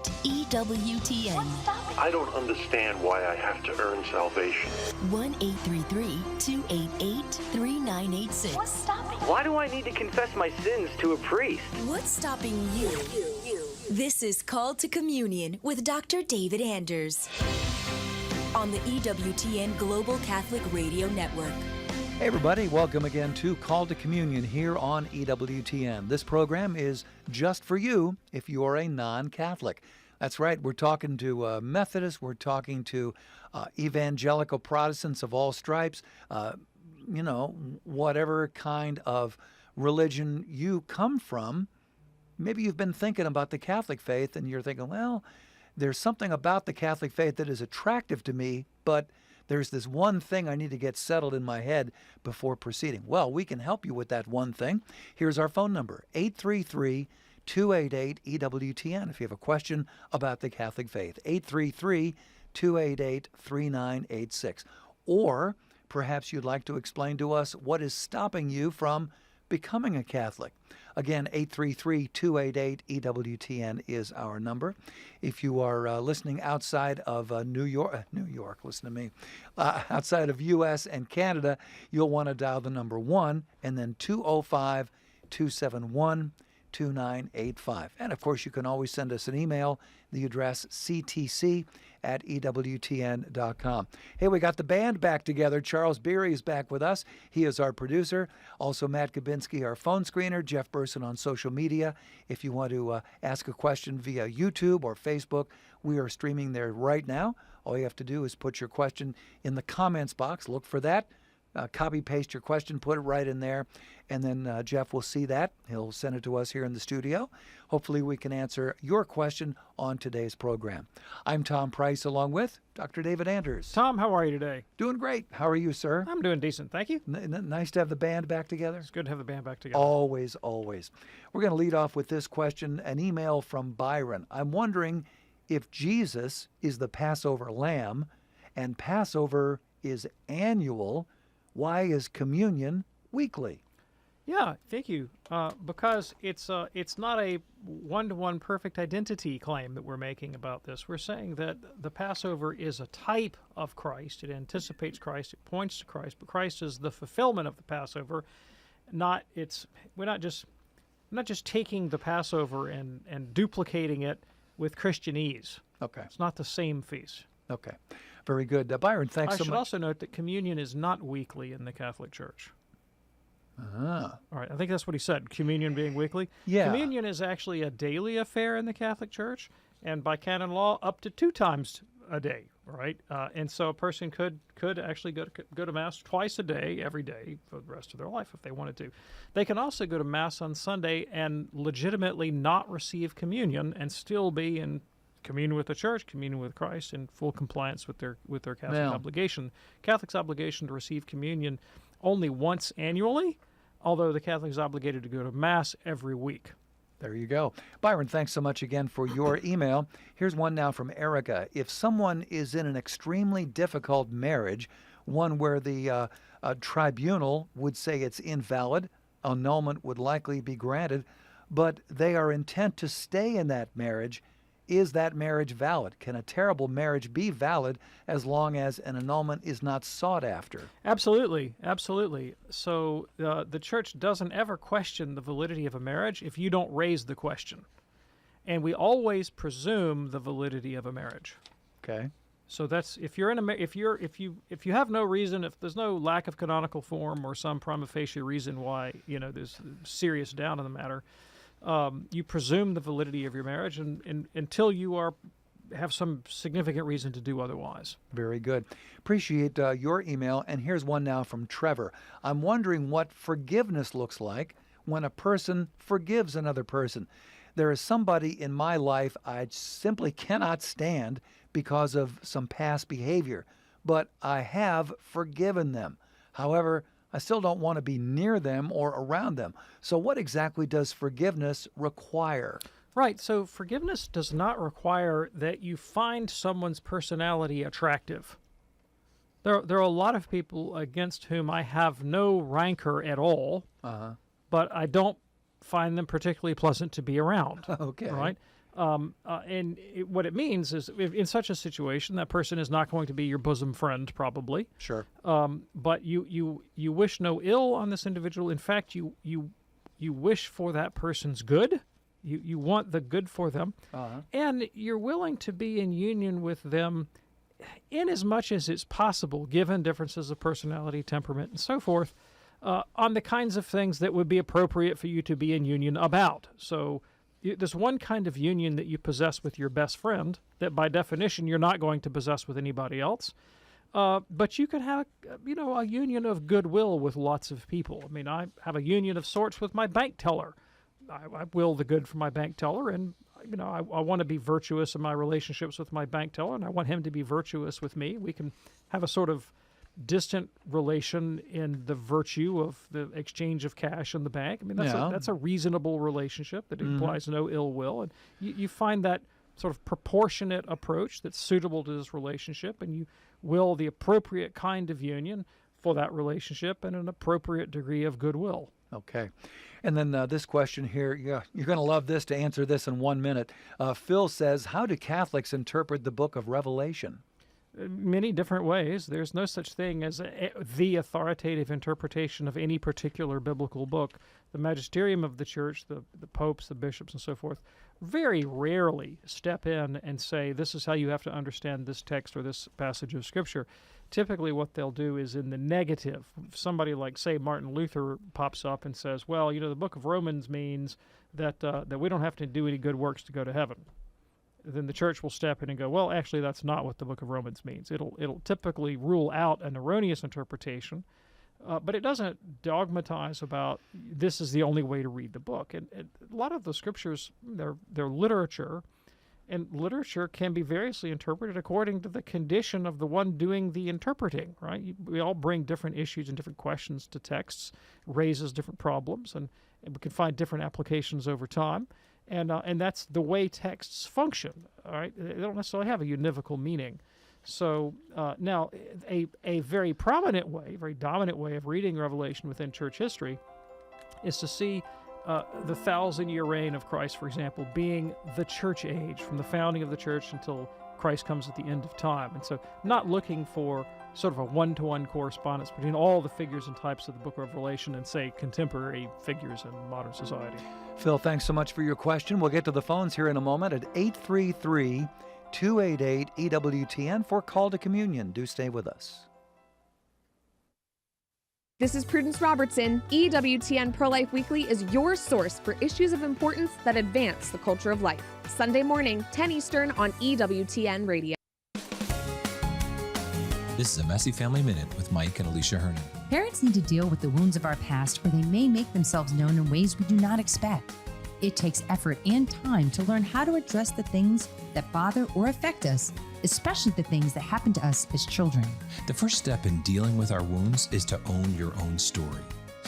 EWTN. I don't understand why I have to earn salvation. 1-833-288-3986. What's stopping? Why do I need to confess my sins to a priest? What's stopping you? This is Called to Communion with Dr. David Anders on the EWTN Global Catholic Radio Network. Hey everybody, welcome again to Call to Communion here on EWTN. This program is just for you if you are a non-Catholic. That's right, we're talking to Methodists, we're talking to evangelical Protestants of all stripes, whatever kind of religion you come from. Maybe you've been thinking about the Catholic faith and you're thinking, well, there's something about the Catholic faith that is attractive to me, but there's this one thing I need to get settled in my head before proceeding. Well, we can help you with that one thing. Here's our phone number, 833-288-EWTN. If you have a question about the Catholic faith, 833-288-3986. Or perhaps you'd like to explain to us what is stopping you from becoming a Catholic. Again, 833-288-EWTN is our number. If you are listening outside of New York, listen to me, outside of U.S. and Canada, you'll want to dial the number 1 and then 205-271-2985. And of course, you can always send us an email, the address ctc@ewtn.com. Hey, we got the band back together. Charles Beery is back with us. He is our producer. Also, Matt Kabinski, our phone screener. Jeff Burson on social media. If you want to ask a question via YouTube or Facebook, we are streaming there right now. All you have to do is put your question in the comments box. Look for that. Copy, paste your question, put it right in there, and then Jeff will see that. He'll send it to us here in the studio. Hopefully we can answer your question on today's program. I'm Tom Price along with Dr. David Anders. Tom, how are you today? Doing great. How are you, sir? I'm doing decent, thank you. Nice to have the band back together. It's good to have the band back together. Always, always. We're going to lead off with this question, an email from Byron. I'm wondering if Jesus is the Passover lamb and Passover is annual, why is communion weekly? Yeah, thank you. Because it's not a one-to-one perfect identity claim that we're making about this.'re saying that the Passover is a type of Christ. It anticipates Christ. It points to Christ. But Christ is the fulfillment of the Passover. We're not just taking the Passover and duplicating it with Christianese. Okay. It's not the same feast. Okay. Very good. Byron, thanks so much. I should also note that communion is not weekly in the Catholic Church. All right, I think that's what he said, communion being weekly. Yeah. Communion is actually a daily affair in the Catholic Church, and by canon law, up to 2 times a day, right? And so a person could actually go to Mass twice a day, every day, for the rest of their life if they wanted to. They can also go to Mass on Sunday and legitimately not receive communion and still be in communion with the Church, communion with Christ, in full compliance with their Catholic obligation. Catholic's obligation to receive communion only once annually, although the Catholic is obligated to go to Mass every week. There you go. Byron, thanks so much again for your email. Here's one now from Erica. If someone is in an extremely difficult marriage, one where the tribunal would say it's invalid, annulment would likely be granted, but they are intent to stay in that marriage, is that marriage valid? Can a terrible marriage be valid as long as an annulment is not sought after? Absolutely, absolutely. So the Church doesn't ever question the validity of a marriage if you don't raise the question, and we always presume the validity of a marriage. Okay. So that's if you have no reason, if there's no lack of canonical form or some prima facie reason why there's serious doubt on the matter. You presume the validity of your marriage until you have some significant reason to do otherwise. Very good. Appreciate your email. And here's one now from Trevor. I'm wondering what forgiveness looks like when a person forgives another person. There is somebody in my life I simply cannot stand because of some past behavior, but I have forgiven them. However, I still don't want to be near them or around them. So what exactly does forgiveness require? Right. So forgiveness does not require that you find someone's personality attractive. There are a lot of people against whom I have no rancor at all, but I don't find them particularly pleasant to be around. Okay. Right? What it means is, if in such a situation, that person is not going to be your bosom friend, probably. Sure. But you wish no ill on this individual. In fact, you wish for that person's good. You want the good for them, and you're willing to be in union with them in as much as it's possible, given differences of personality, temperament, and so forth, on the kinds of things that would be appropriate for you to be in union about. So there's one kind of union that you possess with your best friend that by definition you're not going to possess with anybody else. But you can have, a union of goodwill with lots of people. I mean, I have a union of sorts with my bank teller. I will the good for my bank teller, and I want to be virtuous in my relationships with my bank teller, and I want him to be virtuous with me. We can have a sort of distant relation in the virtue of the exchange of cash in the bank. I mean, that's a reasonable relationship that implies no ill will, and you find that sort of proportionate approach that's suitable to this relationship, and you will the appropriate kind of union for that relationship and an appropriate degree of goodwill. Okay. And then this question here, you're going to love this to answer this in 1 minute. Phil says, how do Catholics interpret the book of Revelation? Many different ways. There's no such thing as the authoritative interpretation of any particular biblical book. The magisterium of the church, the popes, the bishops, and so forth, very rarely step in and say, this is how you have to understand this text or this passage of Scripture. Typically what they'll do is in the negative. If somebody like, say, Martin Luther pops up and says, well, the book of Romans means that we don't have to do any good works to go to heaven. Then the church will step in and go, well, actually, that's not what the book of Romans means. It'll typically rule out an erroneous interpretation, but it doesn't dogmatize about this is the only way to read the book. And a lot of the scriptures, they're literature, and literature can be variously interpreted according to the condition of the one doing the interpreting, right? We all bring different issues and different questions to texts, raises different problems, and we can find different applications over time. And that's the way texts function, all right? They don't necessarily have a univocal meaning. So now, a very prominent way, very dominant way of reading Revelation within church history is to see the 1,000-year reign of Christ, for example, being the church age, from the founding of the church until Christ comes at the end of time. And so not looking for sort of a one-to-one correspondence between all the figures and types of the book of Revelation and, say, contemporary figures in modern society. Phil, thanks so much for your question. We'll get to the phones here in a moment at 833-288-EWTN for Call to Communion. Do stay with us. This is Prudence Robertson. EWTN Pro-Life Weekly is your source for issues of importance that advance the culture of life. Sunday morning, 10 Eastern on EWTN Radio. This is a Messy Family Minute with Mike and Alicia Hernan. Parents need to deal with the wounds of our past, or they may make themselves known in ways we do not expect. It takes effort and time to learn how to address the things that bother or affect us, especially the things that happen to us as children. The first step in dealing with our wounds is to own your own story.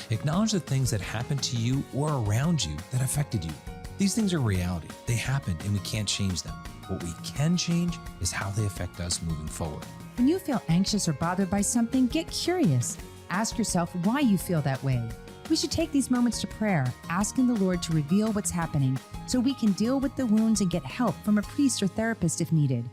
Acknowledge the things that happened to you or around you that affected you. These things are reality. They happened and we can't change them. What we can change is how they affect us moving forward. When you feel anxious or bothered by something, get curious. Ask yourself why you feel that way. We should take these moments to prayer, asking the Lord to reveal what's happening so we can deal with the wounds and get help from a priest or therapist if needed.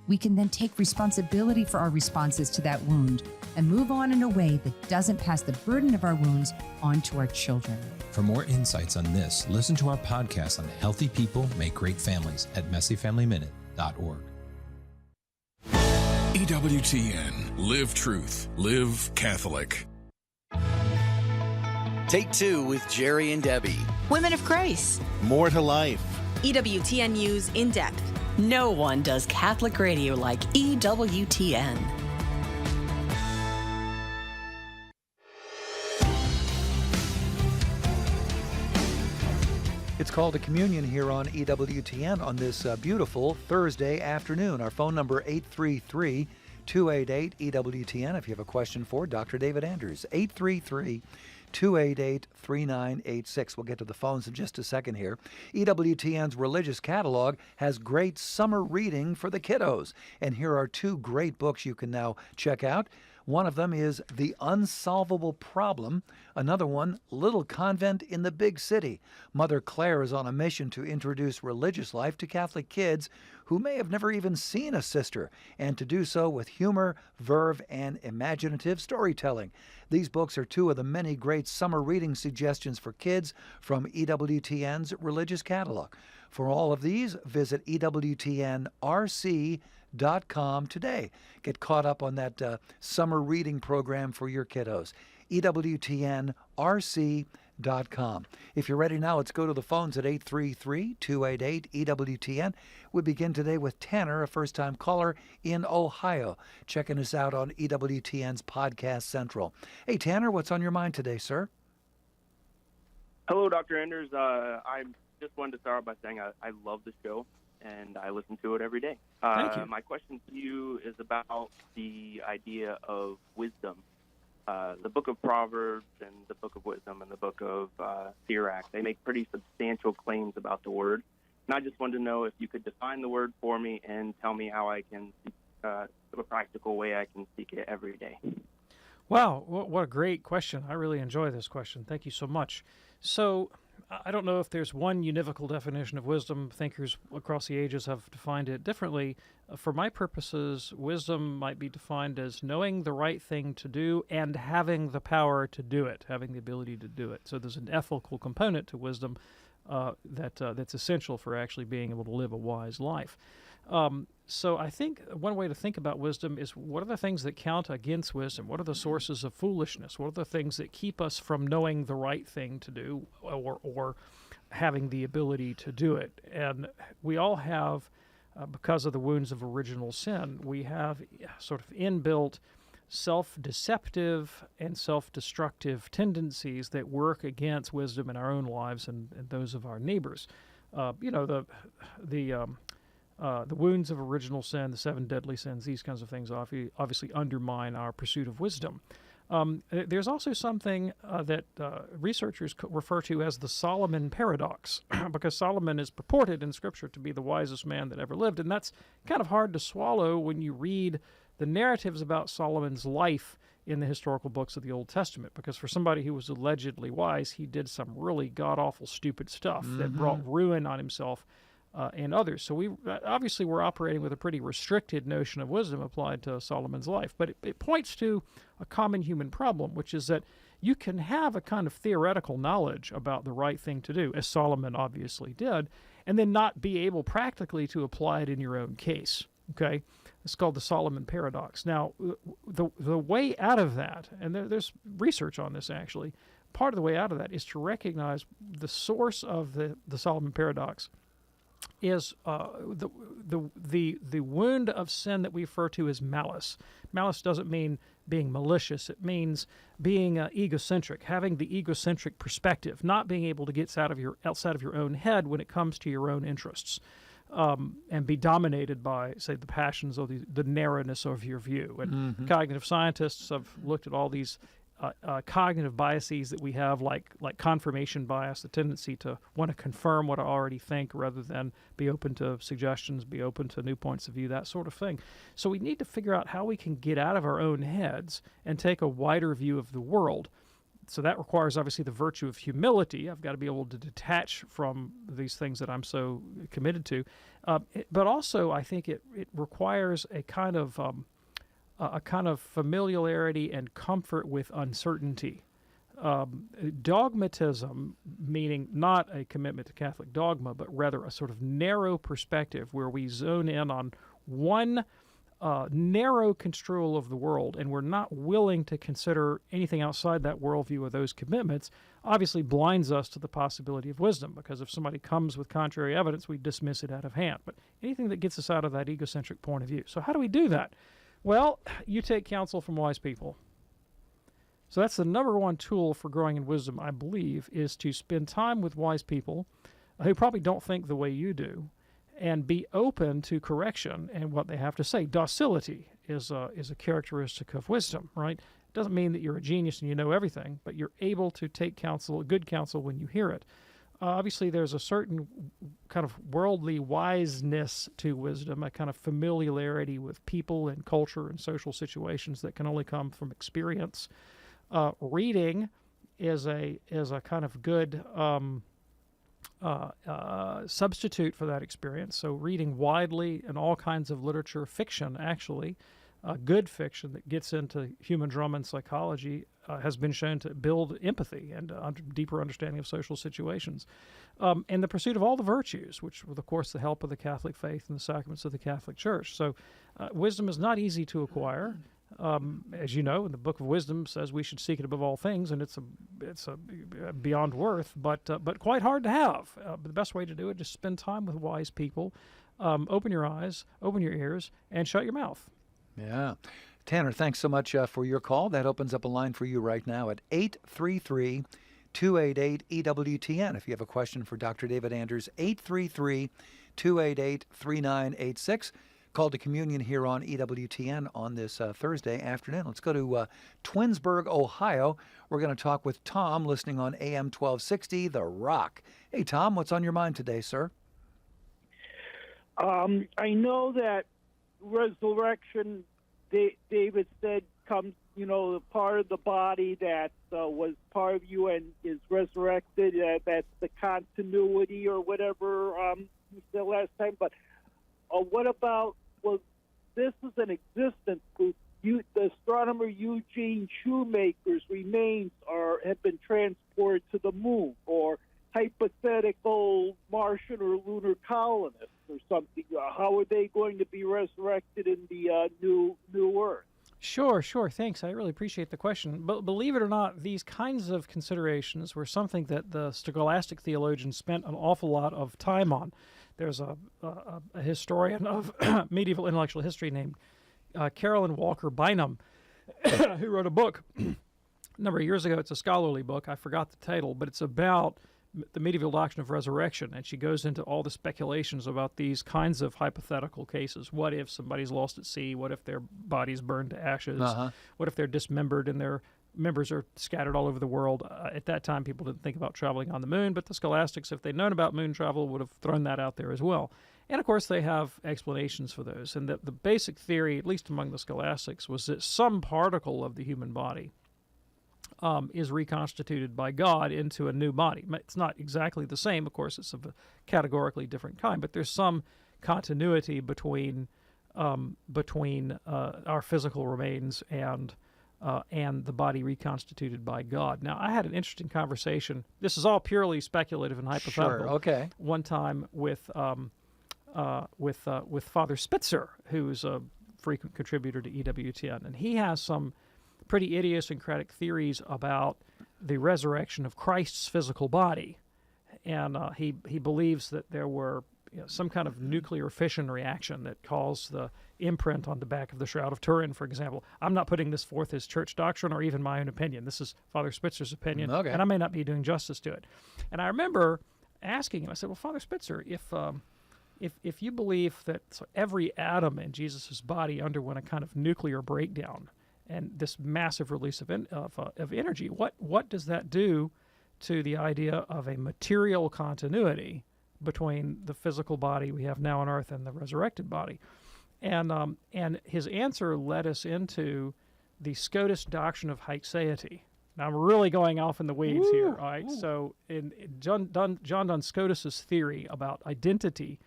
We can then take responsibility for our responses to that wound and move on in a way that doesn't pass the burden of our wounds on to our children. For more insights on this, listen to our podcast on Healthy People Make Great Families at messyfamilyminute.org. EWTN. Live truth. Live Catholic. Take two with Jerry and Debbie. Women of Grace. More to life. EWTN News in depth. No one does Catholic radio like EWTN. It's Called to Communion here on EWTN on this beautiful Thursday afternoon. Our phone number 833-288-EWTN if you have a question for Dr. David Andrews. 833-288-3986. We'll get to the phones in just a second here. EWTN's religious catalog has great summer reading for the kiddos. And here are two great books you can now check out. One of them is The Unsolvable Problem. Another one, Little Convent in the Big City. Mother Claire is on a mission to introduce religious life to Catholic kids who may have never even seen a sister, and to do so with humor, verve, and imaginative storytelling. These books are two of the many great summer reading suggestions for kids from EWTN's religious catalog. For all of these, visit EWTNRC.com today. Get caught up on that summer reading program for your kiddos. EWTNRC.com. If you're ready now, let's go to the phones at 833-288-EWTN. We begin today with Tanner, a first-time caller in Ohio, checking us out on EWTN's Podcast Central. Hey, Tanner, what's on your mind today, sir? Hello, Dr. Anders. I just wanted to start by saying I love the show, and I listen to it every day. Thank you. My question to you is about the idea of wisdom. The book of Proverbs and the book of Wisdom and the book of Sirach, they make pretty substantial claims about the word. And I just wanted to know if you could define the word for me and tell me how I can, a practical way I can seek it every day. Wow, what a great question. I really enjoy this question. Thank you so much. So I don't know if there's one univocal definition of wisdom. Thinkers across the ages have defined it differently. For my purposes, wisdom might be defined as knowing the right thing to do and having the power to do it, having the ability to do it. So there's an ethical component to wisdom that's essential for actually being able to live a wise life. So I think one way to think about wisdom is, what are the things that count against wisdom? What are the sources of foolishness? What are the things that keep us from knowing the right thing to do or having the ability to do it? And we all have, because of the wounds of original sin, we have sort of inbuilt self-deceptive and self-destructive tendencies that work against wisdom in our own lives and those of our neighbors. The wounds of original sin, the 7 deadly sins, these kinds of things obviously undermine our pursuit of wisdom. There's also something that researchers refer to as the Solomon paradox, because Solomon is purported in Scripture to be the wisest man that ever lived, and that's kind of hard to swallow when you read the narratives about Solomon's life in the historical books of the Old Testament, because for somebody who was allegedly wise, he did some really god-awful stupid stuff that brought ruin on himself and others. So we're operating with a pretty restricted notion of wisdom applied to Solomon's life. But it points to a common human problem, which is that you can have a kind of theoretical knowledge about the right thing to do, as Solomon obviously did, and then not be able practically to apply it in your own case. Okay? It's called the Solomon paradox. Now, the way out of that, and there's research on this actually, part of the way out of that is to recognize the source of the Solomon paradox is the wound of sin that we refer to as malice. Malice doesn't mean being malicious. It means being egocentric, having the egocentric perspective, not being able to get outside of your own head when it comes to your own interests, and be dominated by, say, the passions or the narrowness of your view. And cognitive scientists have looked at all these cognitive biases that we have, like confirmation bias, the tendency to want to confirm what I already think rather than be open to suggestions, be open to new points of view, that sort of thing. So we need to figure out how we can get out of our own heads and take a wider view of the world. So that requires, obviously, the virtue of humility. I've got to be able to detach from these things that I'm so committed to. But also, I think it requires a kind of familiarity and comfort with uncertainty. Dogmatism, meaning not a commitment to Catholic dogma, but rather a sort of narrow perspective where we zone in on one narrow construal of the world, and we're not willing to consider anything outside that worldview or those commitments, obviously blinds us to the possibility of wisdom, because if somebody comes with contrary evidence, we dismiss it out of hand. But anything that gets us out of that egocentric point of view. So how do we do that? Well, you take counsel from wise people. So that's the number one tool for growing in wisdom, I believe, is to spend time with wise people who probably don't think the way you do, and be open to correction and what they have to say. Docility is a characteristic of wisdom, right? It doesn't mean that you're a genius and you know everything, but you're able to take counsel, good counsel, when you hear it. obviously there's a certain kind of worldly wiseness to wisdom, a kind of familiarity with people and culture and social situations that can only come from experience. Reading is a kind of good substitute for that experience. So reading widely in all kinds of literature, fiction actually, good fiction that gets into human drama and psychology has been shown to build empathy and deeper understanding of social situations. And the pursuit of all the virtues, which with, of course, the help of the Catholic faith and the sacraments of the Catholic Church. So wisdom is not easy to acquire. As you know, the Book of Wisdom says we should seek it above all things, and it's a beyond worth, but quite hard to have. But the best way to do it is spend time with wise people. Open your eyes, open your ears, and shut your mouth. Yeah. Tanner, thanks so much for your call. That opens up a line for you right now at 833-288-EWTN. If you have a question for Dr. David Anders, 833-288-3986. Call to communion here on EWTN on this Thursday afternoon. Let's go to Twinsburg, Ohio. We're going to talk with Tom, listening on AM 1260, The Rock. Hey, Tom, what's on your mind today, sir? I know that resurrection, David said, comes, the part of the body that was part of you and is resurrected. That's the continuity or whatever you said last time. But what about, this is an existence. The astronomer Eugene Shoemaker's remains have been transported to the moon, or hypothetical Martian or lunar colonists or something. How are they going to be resurrected in the new Earth? Sure. Thanks. I really appreciate the question. But believe it or not, these kinds of considerations were something that the scholastic theologians spent an awful lot of time on. There's a historian of medieval intellectual history named Carolyn Walker Bynum, who wrote a book a number of years ago. It's a scholarly book. I forgot the title, but it's about the medieval doctrine of resurrection, and she goes into all the speculations about these kinds of hypothetical cases. What if somebody's lost at sea? What if their body's burned to ashes? What if they're dismembered and their members are scattered all over the world? At that time, people didn't think about traveling on the moon, but the scholastics, if they'd known about moon travel, would have thrown that out there as well. And, of course, they have explanations for those. And the basic theory, at least among the scholastics, was that some particle of the human body is reconstituted by God into a new body. It's not exactly the same, of course. It's of a categorically different kind, but there's some continuity between our physical remains and the body reconstituted by God. Now, I had an interesting conversation. This is all purely speculative and hypothetical. Sure, okay. One time with Father Spitzer, who's a frequent contributor to EWTN, and he has some pretty idiosyncratic theories about the resurrection of Christ's physical body. And he believes that there were some kind of nuclear fission reaction that caused the imprint on the back of the Shroud of Turin, for example. I'm not putting this forth as church doctrine or even my own opinion. This is Father Spitzer's opinion, and I may not be doing justice to it. And I remember asking him, I said, well, Father Spitzer, if you believe that every atom in Jesus' body underwent a kind of nuclear breakdown and this massive release of energy, what does that do to the idea of a material continuity between the physical body we have now on earth and the resurrected body? And his answer led us into the Scotus doctrine of haixeity. Now, I'm really going off in the weeds here, all right? So in John Duns Scotus's theory about identity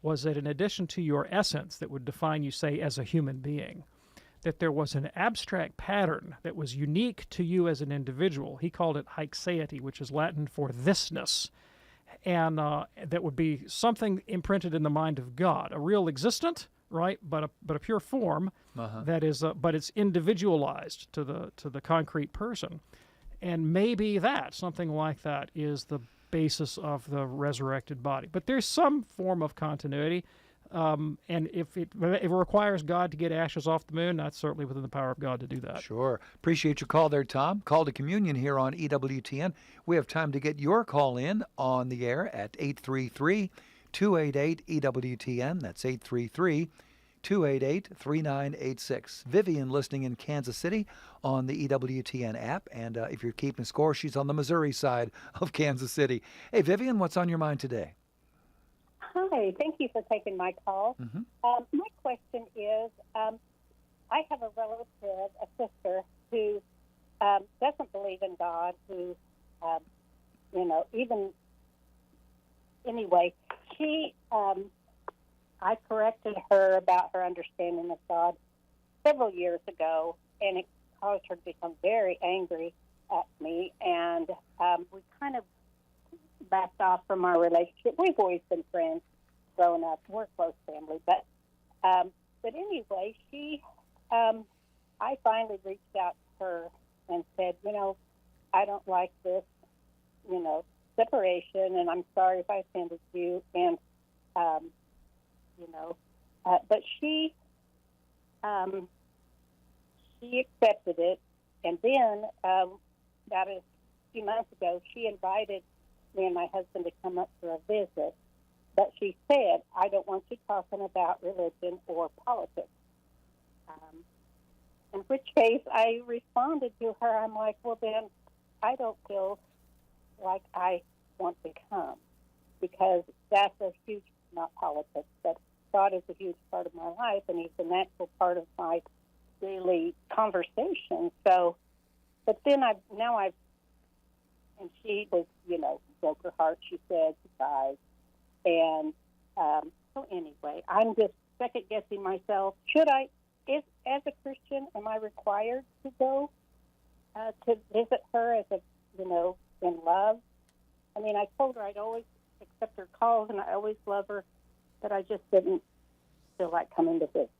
was that in addition to your essence that would define you, say, as a human being, that there was an abstract pattern that was unique to you as an individual. He called it haixeity, which is Latin for thisness. And that would be something imprinted in the mind of God, a real existent, right, but a pure form that is, but it's individualized to the concrete person. And maybe something like that is the basis of the resurrected body. But there's some form of continuity. And if it requires God to get ashes off the moon, that's certainly within the power of God to do that. Sure. Appreciate your call there, Tom. Call to communion here on EWTN. We have time to get your call in on the air at 833-288-EWTN. That's 288-3986. Vivian listening in Kansas City on the EWTN app. And if you're keeping score, she's on the Missouri side of Kansas City. Hey, Vivian, what's on your mind today? Hi, thank you for taking my call. My question is, I have a relative, a sister, who doesn't believe in God, who, anyway, she, I corrected her about her understanding of God several years ago, and it caused her to become very angry at me, and we kind of backed off from our relationship. We've always been friends growing up. We're a close family, but anyway, she, I finally reached out to her and said, I don't like this, separation, and I'm sorry if I offended you, and but she accepted it, and then about a few months ago, she invited me and my husband to come up for a visit, but she said, I don't want you talking about religion or politics. In which case, I responded to her, I'm like, well, then I don't feel like I want to come, because that's a huge, not politics, but God is a huge part of my life, and He's a natural part of my daily conversation. So, but then and she was, broke her heart, she said, goodbye. And so anyway, I'm just second-guessing myself. As a Christian, am I required to go to visit her as in love? I mean, I told her I'd always accept her calls, and I always love her, but I just didn't feel like coming to visit.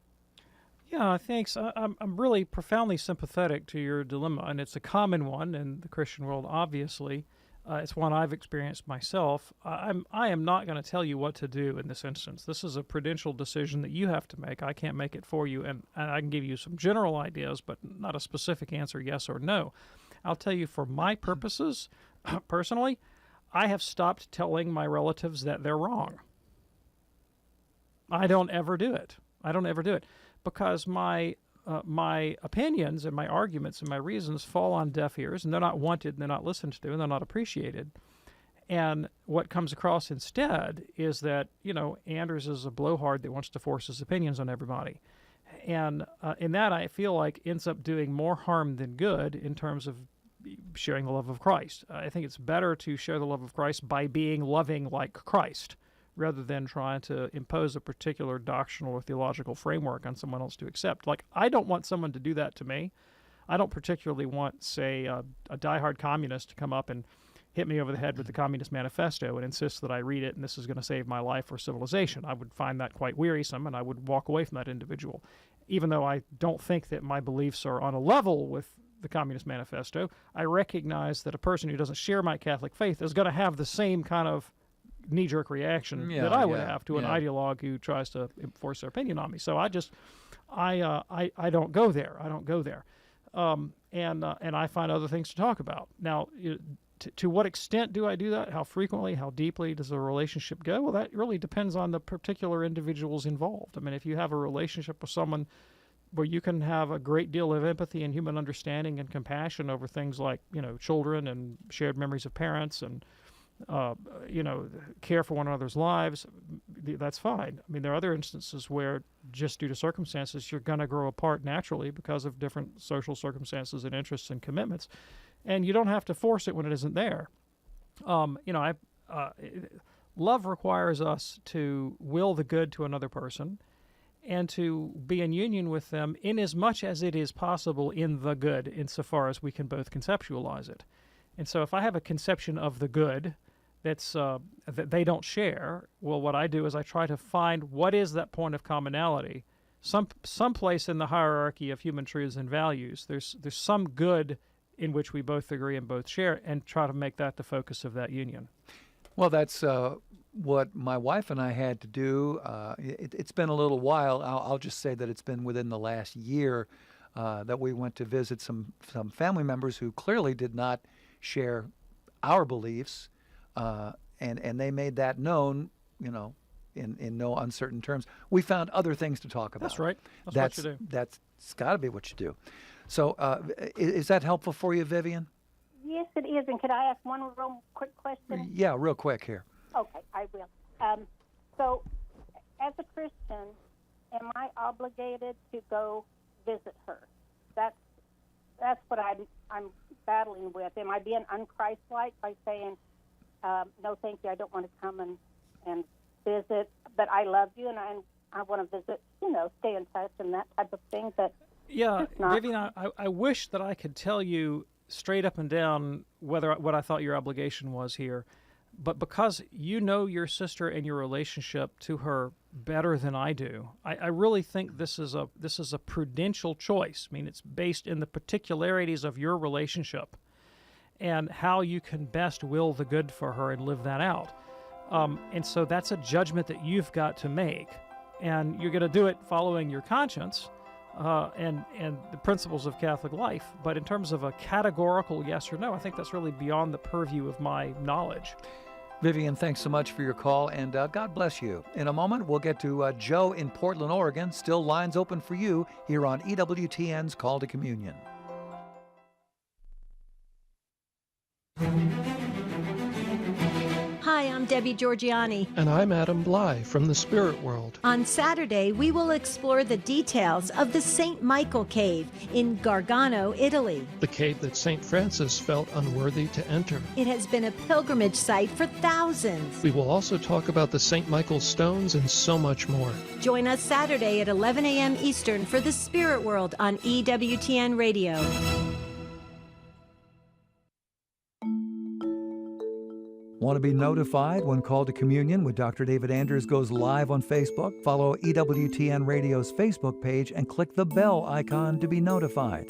Yeah, thanks. I'm really profoundly sympathetic to your dilemma, and it's a common one in the Christian world, obviously. It's one I've experienced myself. I am not going to tell you what to do in this instance. This is a prudential decision that you have to make. I can't make it for you, and I can give you some general ideas, but not a specific answer, yes or no. I'll tell you, for my purposes, personally, I have stopped telling my relatives that they're wrong. I don't ever do it. Because my opinions and my arguments and my reasons fall on deaf ears, and they're not wanted, and they're not listened to, and they're not appreciated. And what comes across instead is that, Anders is a blowhard that wants to force his opinions on everybody. And in that, I feel like ends up doing more harm than good in terms of sharing the love of Christ. I think it's better to share the love of Christ by being loving like Christ, rather than trying to impose a particular doctrinal or theological framework on someone else to accept. Like, I don't want someone to do that to me. I don't particularly want, say, a diehard communist to come up and hit me over the head with the Communist Manifesto and insist that I read it and this is going to save my life or civilization. I would find that quite wearisome, and I would walk away from that individual. Even though I don't think that my beliefs are on a level with the Communist Manifesto, I recognize that a person who doesn't share my Catholic faith is going to have the same kind of knee-jerk reaction that I would have to an ideologue who tries to enforce their opinion on me. So I don't go there. And I find other things to talk about. Now, to what extent do I do that? How frequently? How deeply does the relationship go? Well, that really depends on the particular individuals involved. I mean, if you have a relationship with someone where you can have a great deal of empathy and human understanding and compassion over things like, children and shared memories of parents and care for one another's lives, that's fine. I mean, there are other instances where just due to circumstances, you're going to grow apart naturally because of different social circumstances and interests and commitments, and you don't have to force it when it isn't there. Love requires us to will the good to another person and to be in union with them in as much as it is possible in the good, insofar as we can both conceptualize it. And so if I have a conception of the good that's that they don't share, well, what I do is I try to find what is that point of commonality. Some place in the hierarchy of human truths and values, there's some good in which we both agree and both share, and try to make that the focus of that union. Well, that's what my wife and I had to do. It's been a little while. I'll just say that it's been within the last year that we went to visit some family members who clearly did not share our beliefs, and they made that known, in no uncertain terms. We found other things to talk about. That's right. That's what you do. That's got to be what you do. So is that helpful for you, Vivian? Yes, it is. And could I ask one real quick question? Yeah, real quick here. Okay, I will. So, as a Christian, am I obligated to go visit her? That's what I'm battling with. Am I being unchristlike by saying, no, thank you, I don't want to come and visit, but I love you and I want to visit, stay in touch and that type of thing? But yeah, Vivian, I wish that I could tell you straight up and down what I thought your obligation was here. But because you know your sister and your relationship to her better than I do, I really think this is a prudential choice. I mean, it's based in the particularities of your relationship and how you can best will the good for her and live that out. And so that's a judgment that you've got to make, and you're going to do it following your conscience and the principles of Catholic life. But in terms of a categorical yes or no, I think that's really beyond the purview of my knowledge. Vivian, thanks so much for your call, and God bless you. In a moment, we'll get to Joe in Portland, Oregon. Still lines open for you here on EWTN's Call to Communion. Hi, I'm Debbie Georgiani. And I'm Adam Bly from the Spirit World. On Saturday, we will explore the details of the St. Michael Cave in Gargano, Italy. The cave that St. Francis felt unworthy to enter. It has been a pilgrimage site for thousands. We will also talk about the St. Michael stones and so much more. Join us Saturday at 11 a.m. Eastern for the Spirit World on EWTN Radio. Want to be notified when Call to Communion with Dr. David Anders goes live on Facebook? Follow EWTN Radio's Facebook page and click the bell icon to be notified.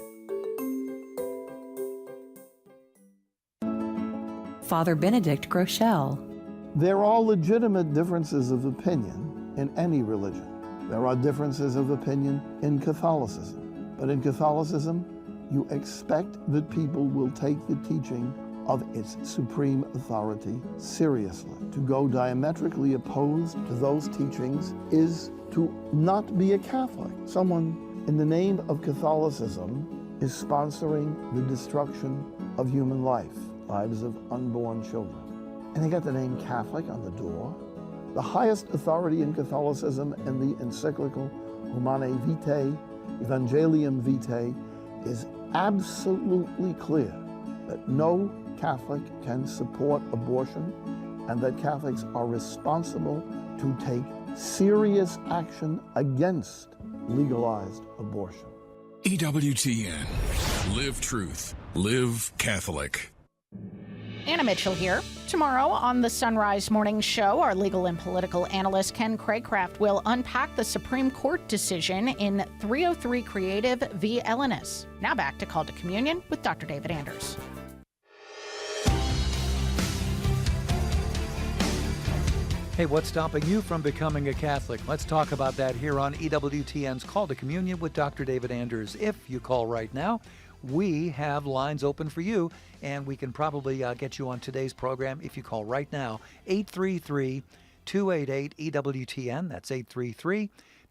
Father Benedict Groeschel. There are legitimate differences of opinion in any religion. There are differences of opinion in Catholicism. But in Catholicism, you expect that people will take the teaching of its supreme authority seriously. To go diametrically opposed to those teachings is to not be a Catholic. Someone in the name of Catholicism is sponsoring the destruction of human life, lives of unborn children. And they got the name Catholic on the door. The highest authority in Catholicism in the encyclical Humanae Vitae, Evangelium Vitae, is absolutely clear that no Catholic can support abortion and that Catholics are responsible to take serious action against legalized abortion. EWTN. Live truth. Live Catholic. Anna Mitchell here. Tomorrow on the Sunrise Morning Show, our legal and political analyst Ken Craycraft will unpack the Supreme Court decision in 303 Creative v. Ellenis. Now back to Call to Communion with Dr. David Anders. Hey, what's stopping you from becoming a Catholic? Let's talk about that here on EWTN's Call to Communion with Dr. David Anders. If you call right now, we have lines open for you, and we can probably get you on today's program if you call right now, 833-288-EWTN. That's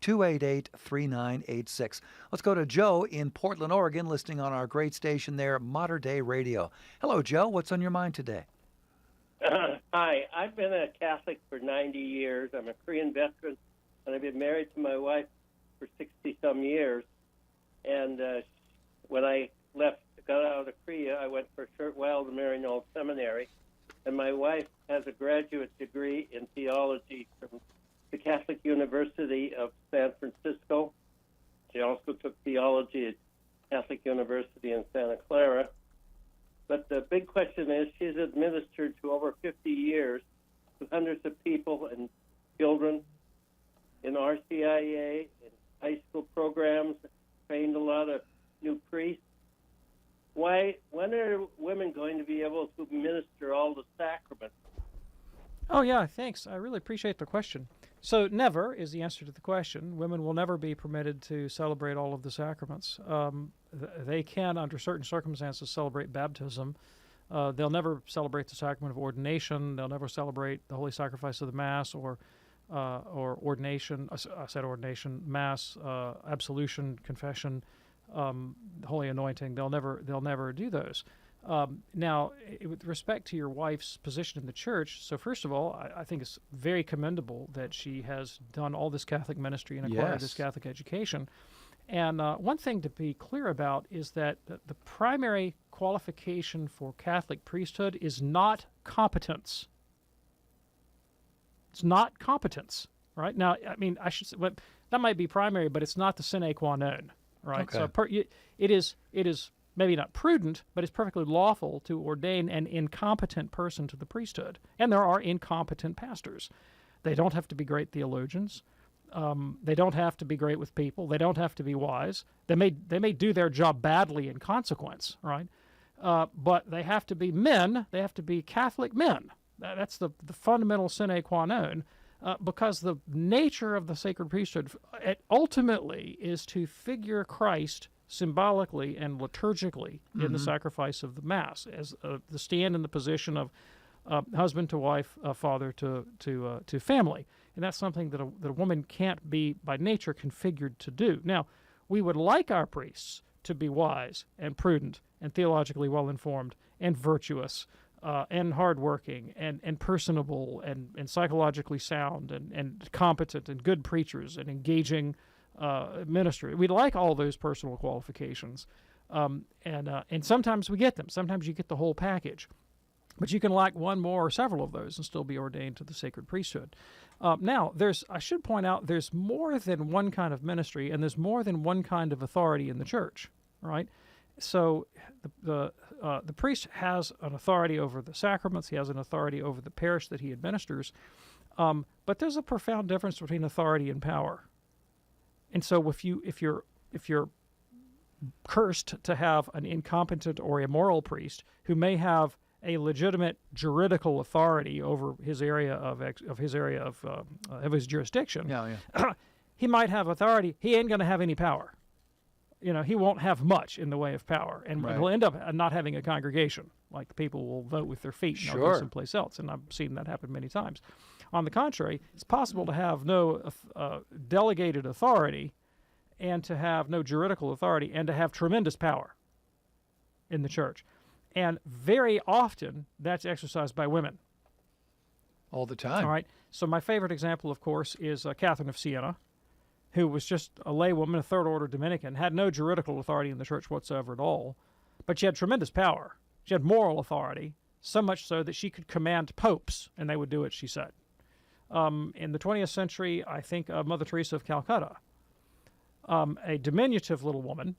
833-288-3986. Let's go to Joe in Portland, Oregon, listening on our great station there, Mater Dei Radio. Hello, Joe. What's on your mind today? Hi, I've been a Catholic for 90 years. I'm a Korean veteran, and I've been married to my wife for 60-some years. And when I got out of Korea, I went for a short while to marry an old seminary. And my wife has a graduate degree in theology from the Catholic University of San Francisco. She also took theology at Catholic University in Santa Clara. But the big question is, she's administered to over 50 years to hundreds of people and children in RCIA, in high school programs, trained a lot of new priests. When are women going to be able to minister all the sacraments? Oh, yeah, thanks. I really appreciate the question. So never is the answer to the question. Women will never be permitted to celebrate all of the sacraments. They can, under certain circumstances, celebrate baptism. They'll never celebrate the sacrament of ordination. They'll never celebrate the Holy Sacrifice of the Mass or or ordination. I said ordination, mass, absolution, confession, holy anointing. They'll never do those. Now, with respect to your wife's position in the church, so first of all, I think it's very commendable that she has done all this Catholic ministry and acquired this Catholic education. And one thing to be clear about is that the primary qualification for Catholic priesthood is not competence. It's not competence, right? Now, I mean, I should say, well, that might be primary, but it's not the sine qua non, right? Okay. So it is maybe not prudent, but it's perfectly lawful to ordain an incompetent person to the priesthood. And there are incompetent pastors. They don't have to be great theologians. They don't have to be great with people. They don't have to be wise. They may do their job badly in consequence, right? But they have to be men. They have to be Catholic men. That's the fundamental sine qua non, because the nature of the sacred priesthood ultimately is to figure Christ symbolically and liturgically in the sacrifice of the Mass, as the stand in the position of husband to wife, father to family. And that's something that a woman can't be by nature configured to do. Now, we would like our priests to be wise and prudent and theologically well-informed and virtuous and hardworking and personable and psychologically sound and competent and good preachers and engaging ministry. We'd like all those personal qualifications. And sometimes we get them. Sometimes you get the whole package. But you can lack one more or several of those and still be ordained to the sacred priesthood. Now, I should point out, there's more than one kind of ministry, and there's more than one kind of authority in the church, right? So the priest has an authority over the sacraments. He has an authority over the parish that he administers. But there's a profound difference between authority and power. And so if you're cursed to have an incompetent or immoral priest who may have a legitimate juridical authority over his area of his jurisdiction, he might have authority. He ain't going to have any power. He won't have much in the way of power, and he'll end up not having a congregation. Like, the people will vote with their feet and they'll go someplace else, and I've seen that happen many times. On the contrary, it's possible to have no delegated authority and to have no juridical authority and to have tremendous power in the church. And very often, that's exercised by women. All the time. All right. So my favorite example, of course, is Catherine of Siena, who was just a laywoman, a third-order Dominican, had no juridical authority in the church whatsoever at all, but she had tremendous power. She had moral authority, so much so that she could command popes, and they would do what she said. In the 20th century, I think Mother Teresa of Calcutta, a diminutive little woman,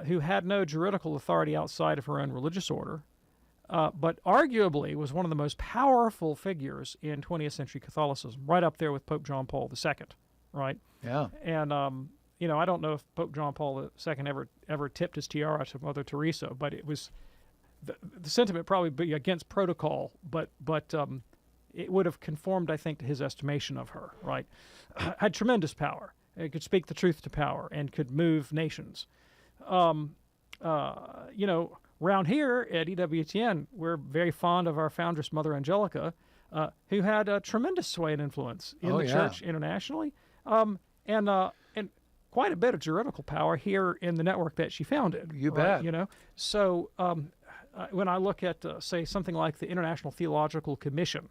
who had no juridical authority outside of her own religious order, but arguably was one of the most powerful figures in 20th century Catholicism, right up there with Pope John Paul II, right? Yeah. And, I don't know if Pope John Paul II ever tipped his tiara to Mother Teresa, but it was, the sentiment probably be against protocol, but it would have conformed, I think, to his estimation of her, right? Had tremendous power. It could speak the truth to power and could move nations. Around here at EWTN, we're very fond of our foundress, Mother Angelica, who had a tremendous sway and influence in the church internationally, and quite a bit of juridical power here in the network that she founded. You bet. So when I look at, say, something like the International Theological Commission,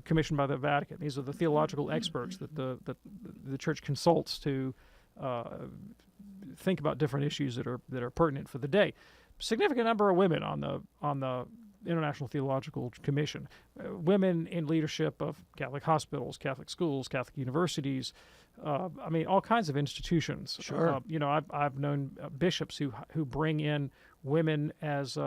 commissioned by the Vatican, these are the theological experts that the church consults to think about different issues that are pertinent for the day. Significant number of women on the International Theological Commission, women in leadership of Catholic hospitals, Catholic schools, Catholic universities. All kinds of institutions. Sure. I've known bishops who bring in women as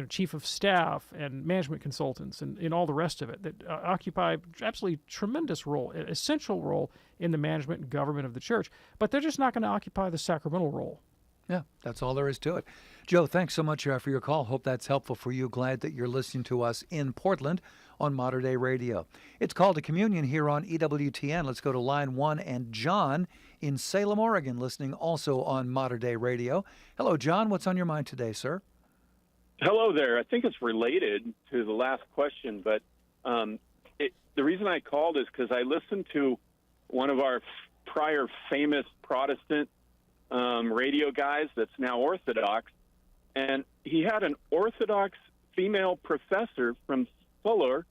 chief of staff and management consultants and all the rest of it that occupy absolutely tremendous role, an essential role in the management and government of the church. But they're just not going to occupy the sacramental role. Yeah, that's all there is to it. Joe, thanks so much for your call. Hope that's helpful for you. Glad that you're listening to us in Portland on Modern Day Radio. It's Called to Communion here on EWTN. Let's go to line 1 and John in Salem, Oregon, listening also on Modern Day Radio. Hello, John. What's on your mind today, sir? Hello there. I think it's related to the last question, but The reason I called is because I listened to one of our prior famous Protestant radio guys that's now Orthodox, and he had an Orthodox female professor from Fuller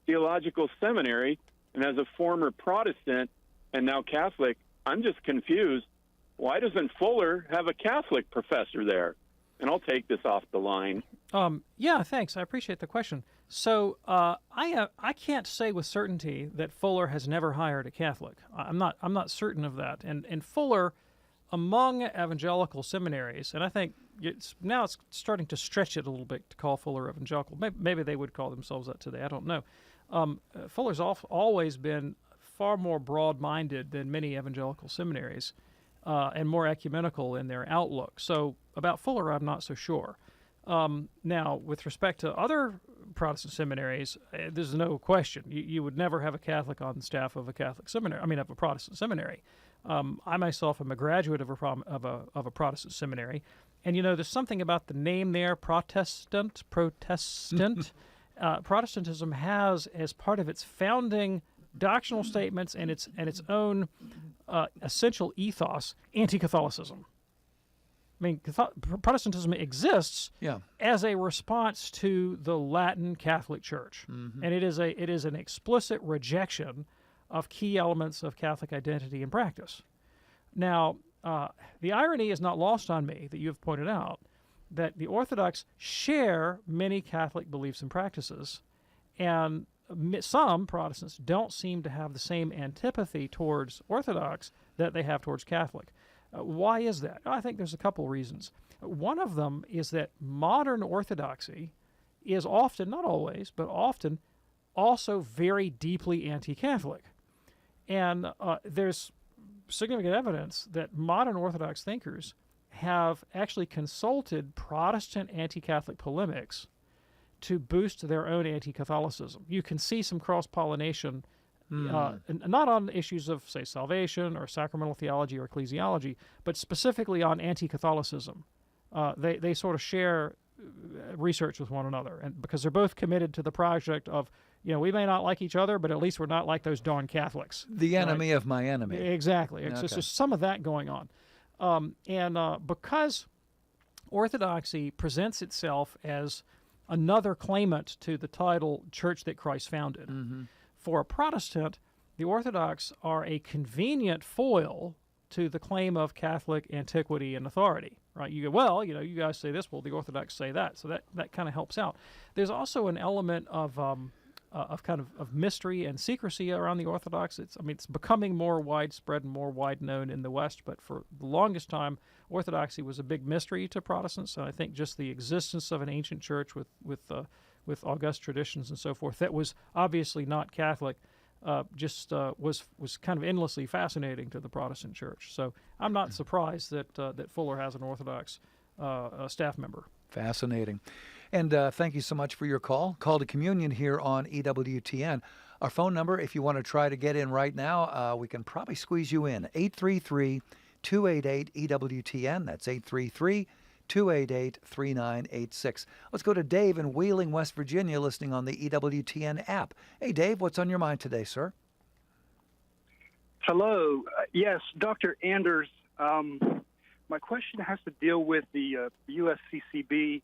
Theological Seminary, and as a former Protestant and now Catholic, I'm just confused. Why doesn't Fuller have a Catholic professor there? And I'll take this off the line. Yeah, thanks. I appreciate the question. So I can't say with certainty that Fuller has never hired a Catholic. I'm not certain of that. And Fuller, among evangelical seminaries, and I think it's starting to stretch it a little bit to call Fuller evangelical. Maybe they would call themselves that today. I don't know. Fuller's always been far more broad-minded than many evangelical seminaries, and more ecumenical in their outlook. So about Fuller, I'm not so sure. Now, with respect to other Protestant seminaries, there's no question. You would never have a Catholic on the staff of a Catholic seminary. I mean, of a Protestant seminary. I myself am a graduate of a Protestant seminary, and there's something about the name there, Protestant. Protestantism has, as part of its founding doctrinal statements and its own essential ethos, anti-Catholicism. I mean, Protestantism exists as a response to the Latin Catholic Church, and it is an explicit rejection of key elements of Catholic identity and practice. Now, the irony is not lost on me that you have pointed out that the Orthodox share many Catholic beliefs and practices, and some Protestants don't seem to have the same antipathy towards Orthodox that they have towards Catholic. Why is that? I think there's a couple reasons. One of them is that modern Orthodoxy is often, not always, but often, also very deeply anti-Catholic. And there's significant evidence that modern Orthodox thinkers have actually consulted Protestant anti-Catholic polemics to boost their own anti-Catholicism. You can see some cross-pollination, not on issues of, say, salvation or sacramental theology or ecclesiology, but specifically on anti-Catholicism. They sort of share research with one another, and because they're both committed to the project of, we may not like each other, but at least we're not like those darn Catholics. The enemy of my enemy. Exactly. Okay. So there's some of that going on. Because Orthodoxy presents itself as another claimant to the title Church that Christ founded. For a Protestant, the Orthodox are a convenient foil to the claim of Catholic antiquity and authority, right? You go, well, you guys say this, well, the Orthodox say that, so that kind of helps out. There's also an element of mystery and secrecy around the Orthodox. It's becoming more widespread and more wide known in the West, but for the longest time, Orthodoxy was a big mystery to Protestants, and I think just the existence of an ancient church with august traditions and so forth that was obviously not Catholic was kind of endlessly fascinating to the Protestant church. So I'm not surprised that Fuller has an Orthodox staff member. Fascinating. And thank you so much for your call. Call to Communion here on EWTN. Our phone number, if you want to try to get in right now, we can probably squeeze you in. 833-288-EWTN. That's 833-288-3986. Let's go to Dave in Wheeling, West Virginia, listening on the EWTN app. Hey, Dave, what's on your mind today, sir? Hello. Yes, Dr. Anders. My question has to deal with the USCCB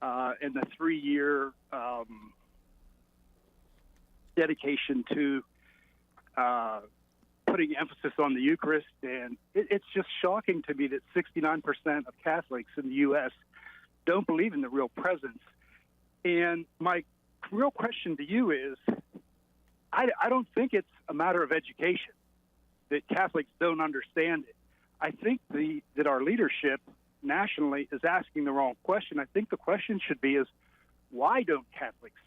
and the 3-year dedication to putting emphasis on the Eucharist. And it's just shocking to me that 69% of Catholics in the U.S. don't believe in the real presence. And my real question to you is, I don't think it's a matter of education that Catholics don't understand it. I think that our leadership nationally is asking the wrong question. I think the question should be why don't Catholics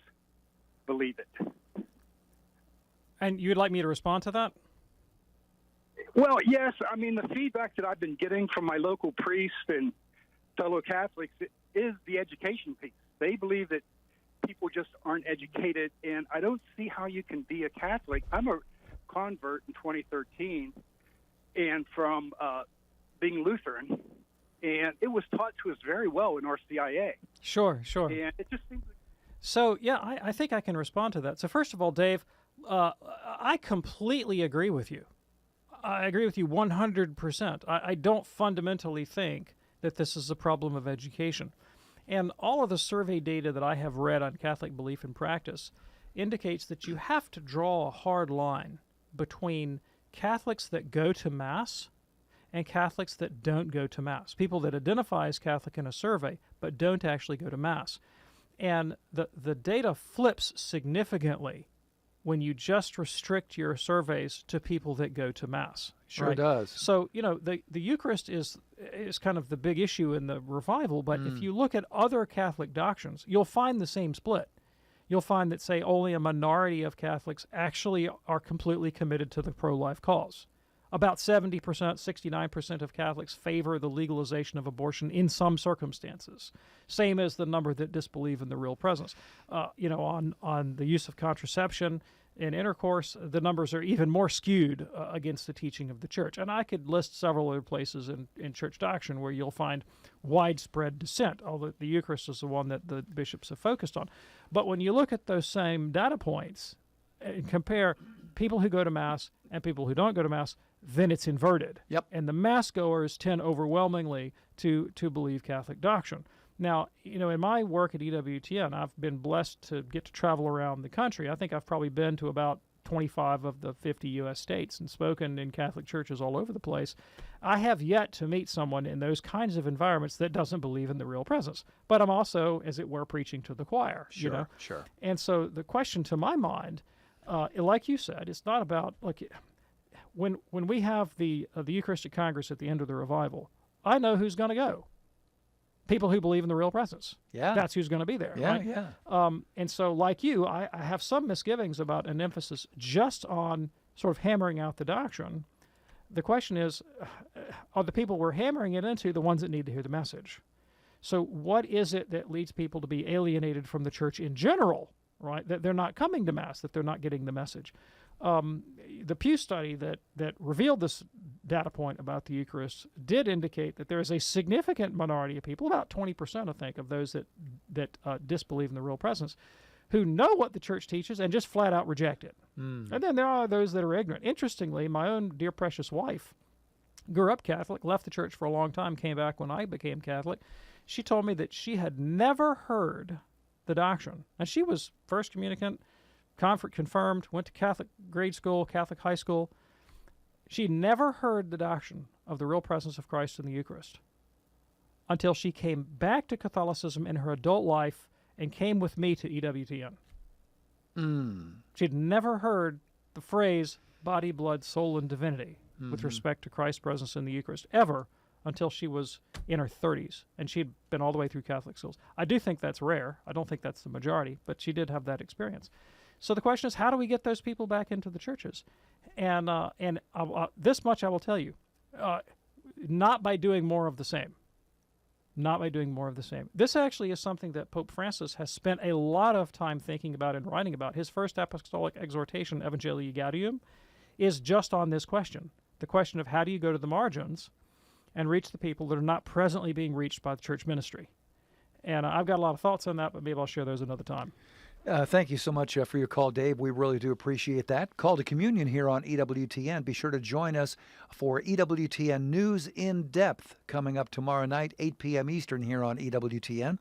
believe it? And you'd like me to respond to that? Well, yes. I mean, the feedback that I've been getting from my local priests and fellow Catholics is the education piece. They believe that people just aren't educated, and I don't see how you can be a Catholic. I'm a convert in 2013, and from being Lutheran, and it was taught to us very well in RCIA. Sure. And it just seems So, yeah, I think I can respond to that. So, first of all, Dave, I completely agree with you. I agree with you 100%. I don't fundamentally think that this is a problem of education. And all of the survey data that I have read on Catholic belief and practice indicates that you have to draw a hard line between Catholics that go to Mass and Catholics that don't go to Mass. People that identify as Catholic in a survey but don't actually go to Mass. And the data flips significantly when you just restrict your surveys to people that go to Mass. Sure does. So, the Eucharist is kind of the big issue in the revival, but if you look at other Catholic doctrines, you'll find the same split. You'll find that, say, only a minority of Catholics actually are completely committed to the pro-life cause. About 70%, 69% of Catholics favor the legalization of abortion in some circumstances. Same as the number that disbelieve in the real presence. On the use of contraception in intercourse, the numbers are even more skewed against the teaching of the Church. And I could list several other places in church doctrine where you'll find widespread dissent, although the Eucharist is the one that the bishops have focused on. But when you look at those same data points and compare people who go to Mass and people who don't go to Mass, then it's inverted. Yep. And the Mass goers tend overwhelmingly to believe Catholic doctrine. Now, in my work at EWTN, I've been blessed to get to travel around the country. I think I've probably been to about 25 of the 50 U.S. states and spoken in Catholic churches all over the place. I have yet to meet someone in those kinds of environments that doesn't believe in the real presence. But I'm also, as it were, preaching to the choir. Sure. And so the question to my mind, like you said, it's not about when we have the Eucharistic Congress at the end of the revival, I know who's going to go. People who believe in the real presence. Yeah. That's who's going to be there. Yeah, right? yeah. And so, like you, I have some misgivings about an emphasis just on sort of hammering out the doctrine. The question is, are the people we're hammering it into the ones that need to hear the message? So what is it that leads people to be alienated from the Church in general, right? That they're not coming to Mass, that they're not getting the message. The Pew study that revealed this data point about the Eucharist did indicate that there is a significant minority of people, about 20%, I think, of those that disbelieve in the real presence, who know what the Church teaches and just flat out reject it. And then there are those that are ignorant. Interestingly, my own dear precious wife grew up Catholic, left the Church for a long time, came back when I became Catholic. She told me that she had never heard the doctrine. And she was first communicant, confirmed, went to Catholic grade school, Catholic high school. She never heard the doctrine of the real presence of Christ in the Eucharist until she came back to Catholicism in her adult life and came with me to EWTN. She'd never heard the phrase body, blood, soul, and divinity with respect to Christ's presence in the Eucharist ever until she was in her 30s, and she'd been all the way through Catholic schools. I do think that's rare. I don't think that's the majority, but she did have that experience. So the question is, how do we get those people back into the churches? And this much I will tell you, not by doing more of the same. Not by doing more of the same. This actually is something that Pope Francis has spent a lot of time thinking about and writing about. His first apostolic exhortation, Evangelii Gaudium, is just on this question. The question of how do you go to the margins and reach the people that are not presently being reached by the church ministry. And I've got a lot of thoughts on that, but maybe I'll share those another time. Thank you so much for your call, Dave. We really do appreciate that. Call to Communion here on EWTN. Be sure to join us for EWTN News in Depth coming up tomorrow night, 8 p.m. Eastern here on EWTN.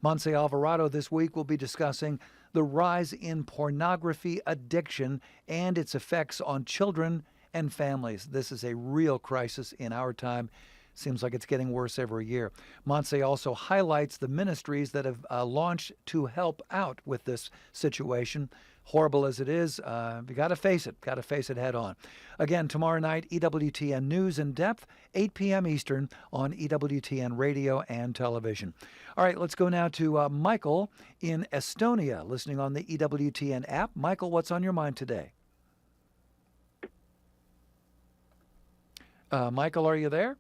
Monse Alvarado this week will be discussing the rise in pornography addiction and its effects on children and families. This is a real crisis in our time. Seems like it's getting worse every year. Monse also highlights the ministries that have launched to help out with this situation. Horrible as it is, you got to face it head on. Again, tomorrow night, EWTN News in Depth, 8 p.m. Eastern on EWTN Radio and Television. All right, let's go now to Michael in Estonia, listening on the EWTN app. Michael, what's on your mind today? Michael, are you there?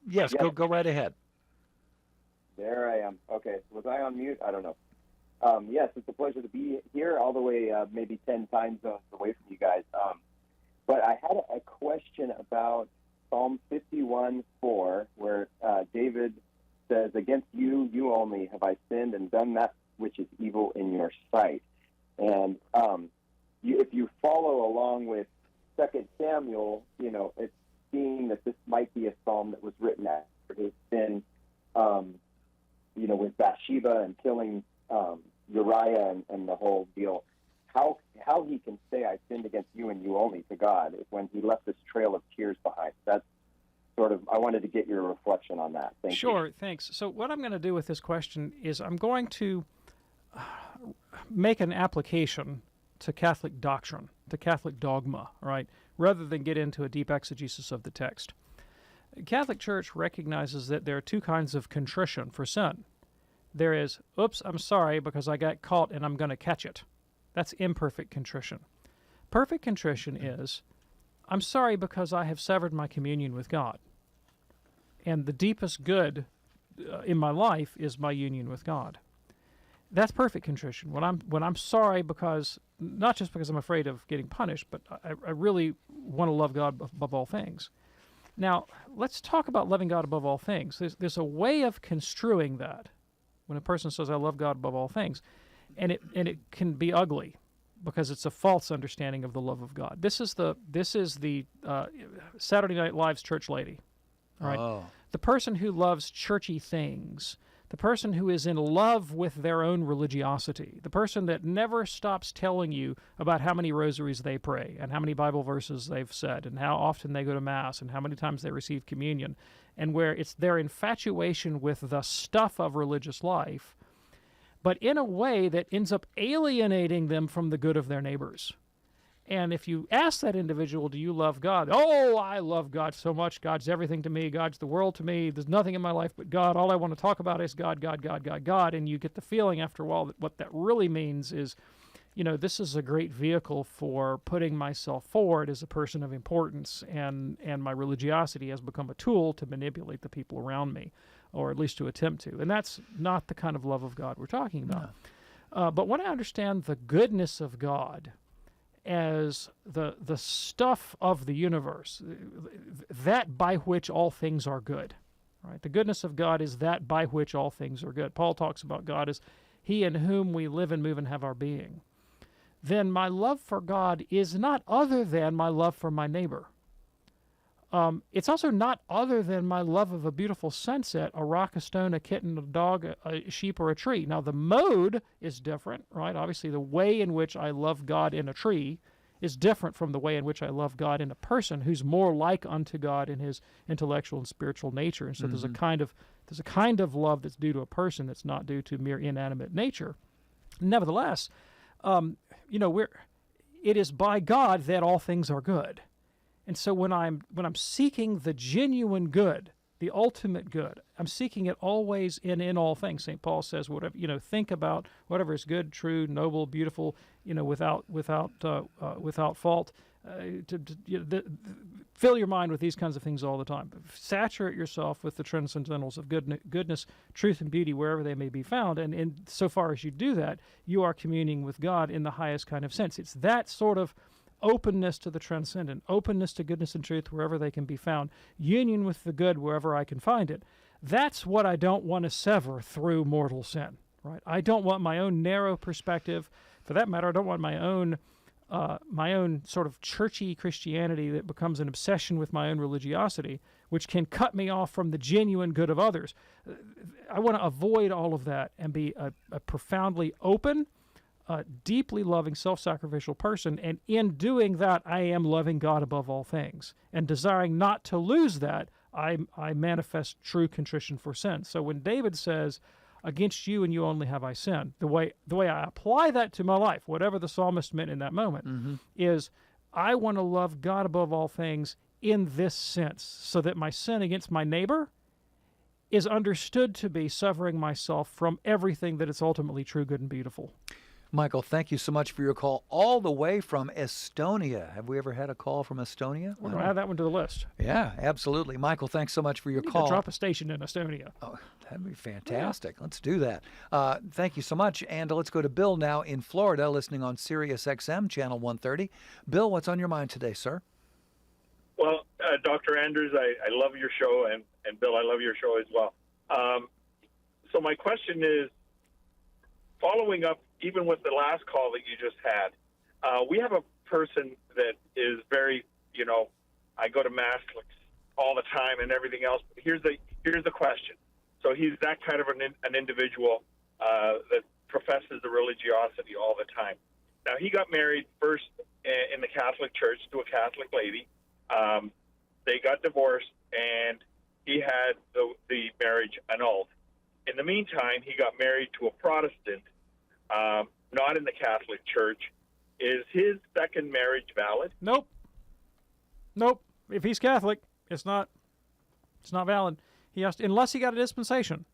Yes. Go right ahead. There I am. Okay, was I on mute? I don't know. Yes, it's a pleasure to be here, all the way maybe 10 time zones away from you guys. But I had a question about Psalm 51:4, where David says, "Against you, you only have I sinned and done that which is evil in your sight." And if you follow along with 2 Samuel, it's seeing that this might be a psalm that was written after his sin, with Bathsheba and killing Uriah and the whole deal. How he can say, "I sinned against you and you only" to God is when he left this trail of tears behind. That's sort of, I wanted to get your reflection on that. Thank you. Sure, thanks. So what I'm going to do with this question is I'm going to make an application to Catholic doctrine, to Catholic dogma, right, rather than get into a deep exegesis of the text. The Catholic Church recognizes that there are two kinds of contrition for sin. There is, "Oops, I'm sorry because I got caught and I'm going to catch it." That's imperfect contrition. Perfect contrition is, "I'm sorry because I have severed my communion with God. And the deepest good in my life is my union with God." That's perfect contrition. When I'm sorry because, not just because I'm afraid of getting punished, but I really want to love God above all things. Now, let's talk about loving God above all things. There's a way of construing that when a person says, "I love God above all things," and it can be ugly because it's a false understanding of the love of God. This is the Saturday Night Live's church lady, right? Oh. The person who loves churchy things, the person who is in love with their own religiosity, the person that never stops telling you about how many rosaries they pray and how many Bible verses they've said and how often they go to Mass and how many times they receive communion, and where it's their infatuation with the stuff of religious life, but in a way that ends up alienating them from the good of their neighbors. And if you ask that individual, "Do you love God?" "Oh, I love God so much. God's everything to me. God's the world to me. There's nothing in my life but God. All I want to talk about is God, God, God, God, God." And you get the feeling after a while that what that really means is, this is a great vehicle for putting myself forward as a person of importance, and my religiosity has become a tool to manipulate the people around me, or at least to attempt to. And that's not the kind of love of God we're talking about. No. But when I understand the goodness of God as the stuff of the universe, that by which all things are good, right? The goodness of God is that by which all things are good. Paul talks about God as He in whom we live and move and have our being. Then my love for God is not other than my love for my neighbor. It's also not other than my love of a beautiful sunset, a rock, a stone, a kitten, a dog, a sheep, or a tree. Now, the mode is different, right? Obviously, the way in which I love God in a tree is different from the way in which I love God in a person who's more like unto God in his intellectual and spiritual nature. And so there's a kind of love that's due to a person that's not due to mere inanimate nature. Nevertheless, it is by God that all things are good. And so when I'm seeking the genuine good, the ultimate good, I'm seeking it always in all things. St. Paul says, whatever think about whatever is good, true, noble, beautiful, without fault. Fill your mind with these kinds of things all the time. Saturate yourself with the transcendentals of goodness, truth, and beauty wherever they may be found. And so far as you do that, you are communing with God in the highest kind of sense. It's that sort of openness to the transcendent, openness to goodness and truth wherever they can be found, union with the good wherever I can find it. That's what I don't want to sever through mortal sin, right? I don't want my own narrow perspective. For that matter, I don't want my own sort of churchy Christianity that becomes an obsession with my own religiosity, which can cut me off from the genuine good of others. I want to avoid all of that and be a profoundly open, deeply loving, self-sacrificial person, and in doing that, I am loving God above all things. And desiring not to lose that, I manifest true contrition for sin. So when David says, "Against you and you only have I sinned," the way I apply that to my life, whatever the psalmist meant in that moment, is I want to love God above all things in this sense, so that my sin against my neighbor is understood to be severing myself from everything that is ultimately true, good, and beautiful. Michael, thank you so much for your call all the way from Estonia. Have we ever had a call from Estonia? We're going to add that one to the list. Yeah, absolutely. Michael, thanks so much for your call. Drop a station in Estonia. Oh, that'd be fantastic. Yeah. Let's do that. Thank you so much. And let's go to Bill now in Florida, listening on Sirius XM, Channel 130. Bill, what's on your mind today, sir? Well, Dr. Andrews, I love your show, and Bill, I love your show as well. So my question is, following up even with the last call that you just had, we have a person that is very, I go to Mass all the time and everything else. But here's the question. So he's that kind of an individual that professes the religiosity all the time. Now, he got married first in the Catholic Church to a Catholic lady. They got divorced, and he had the marriage annulled. In the meantime, he got married to a Protestant, not in the Catholic Church. Is his second marriage valid? Nope. If he's Catholic, it's not valid. He has to, unless he got a dispensation.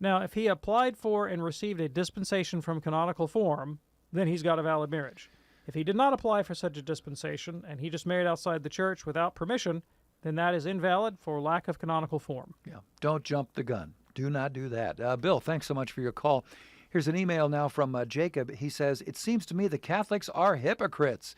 Now, if he applied for and received a dispensation from canonical form, then he's got a valid marriage. If he did not apply for such a dispensation and he just married outside the church without permission, then that is invalid for lack of canonical form. Yeah, don't jump the gun. Do not do that. Bill, thanks so much for your call. Here's an email now from Jacob. He says, it seems to me the Catholics are hypocrites.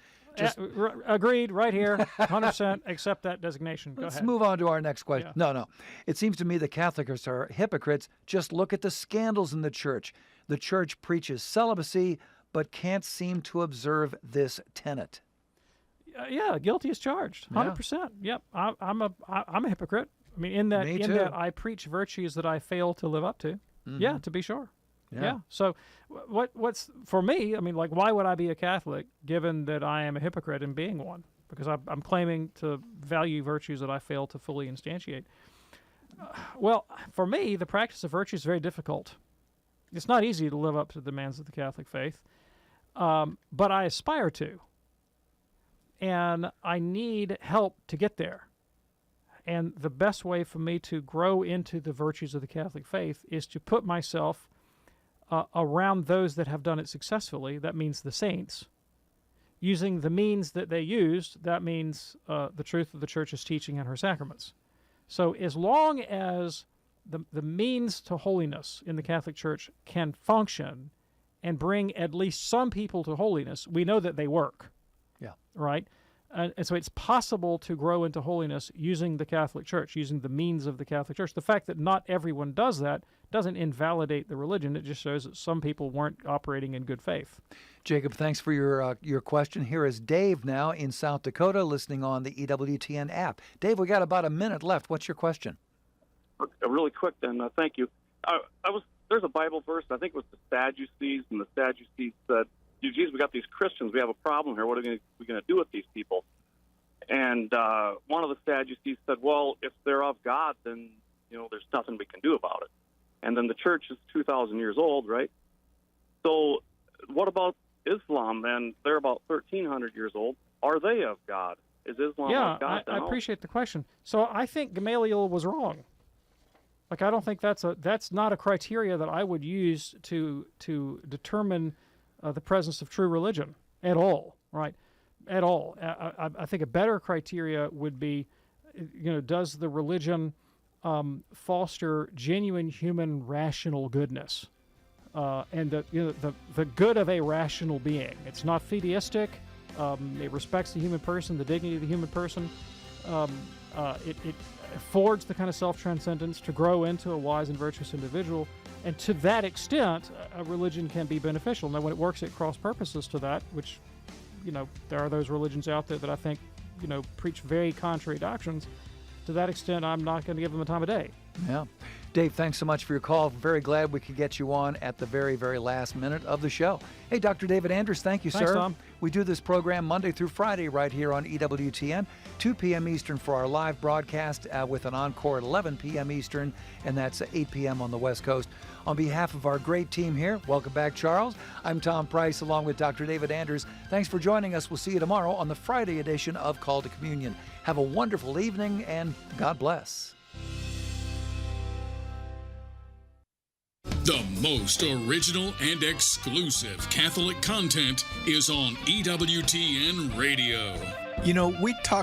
Agreed, right here, 100%, accept that designation. Go Let's ahead. move on to our next question. Yeah. No. It seems to me the Catholics are hypocrites. Just look at the scandals in the church. The church preaches celibacy, but can't seem to observe this tenet. Yeah, guilty as charged, 100%. Yep, I'm a hypocrite. I mean, in that I preach virtues that I fail to live up to. Mm-hmm. Yeah, to be sure. Yeah. So what's for me, I mean, like, why would I be a Catholic given that I am a hypocrite in being one? Because I'm claiming to value virtues that I fail to fully instantiate. Well, for me, the practice of virtue is very difficult. It's not easy to live up to the demands of the Catholic faith, but I aspire to. And I need help to get there. And the best way for me to grow into the virtues of the Catholic faith is to put myself around those that have done it successfully. That means the saints. Using the means that they used, that means the truth of the Church's teaching and her sacraments. So as long as the means to holiness in the Catholic Church can function and bring at least some people to holiness, we know that they work. Yeah. Right? And so it's possible to grow into holiness using the Catholic Church, using the means of the Catholic Church. The fact that not everyone does that doesn't invalidate the religion. It just shows that some people weren't operating in good faith. Jacob, thanks for your question. Here is Dave now in South Dakota listening on the EWTN app. Dave, we got about a minute left. What's your question? Really quick then, thank you. There's a Bible verse, I think it was the Sadducees, and the Sadducees said, geez, we got these Christians, we have a problem here, what are we going to do with these people? And one of the Sadducees said, well, if they're of God, then, there's nothing we can do about it. And then the church is 2,000 years old, right? So what about Islam, then? They're about 1,300 years old. Are they of God? Is Islam of God? I appreciate the question. So I think Gamaliel was wrong. Like, I don't think that's not a criteria that I would use to determine the presence of true religion at all, right? At all. I think a better criteria would be, does the religion foster genuine human rational goodness and the good of a rational being? It's not fideistic. It respects the human person, the dignity of the human person. It affords the kind of self-transcendence to grow into a wise and virtuous individual. And to that extent, a religion can be beneficial. Now, when it works at cross purposes to that, which, there are those religions out there that I think, preach very contrary doctrines, to that extent, I'm not going to give them the time of day. Yeah. Dave, thanks so much for your call. Very glad we could get you on at the very, very last minute of the show. Hey, Dr. David Anders, thank you, Thanks, sir. Tom. We do this program Monday through Friday right here on EWTN, 2 p.m. Eastern for our live broadcast with an encore at 11 p.m. Eastern, and that's 8 p.m. on the West Coast. On behalf of our great team here, welcome back, Charles. I'm Tom Price along with Dr. David Anders. Thanks for joining us. We'll see you tomorrow on the Friday edition of Call to Communion. Have a wonderful evening, and God bless. The most original and exclusive Catholic content is on EWTN Radio. We talk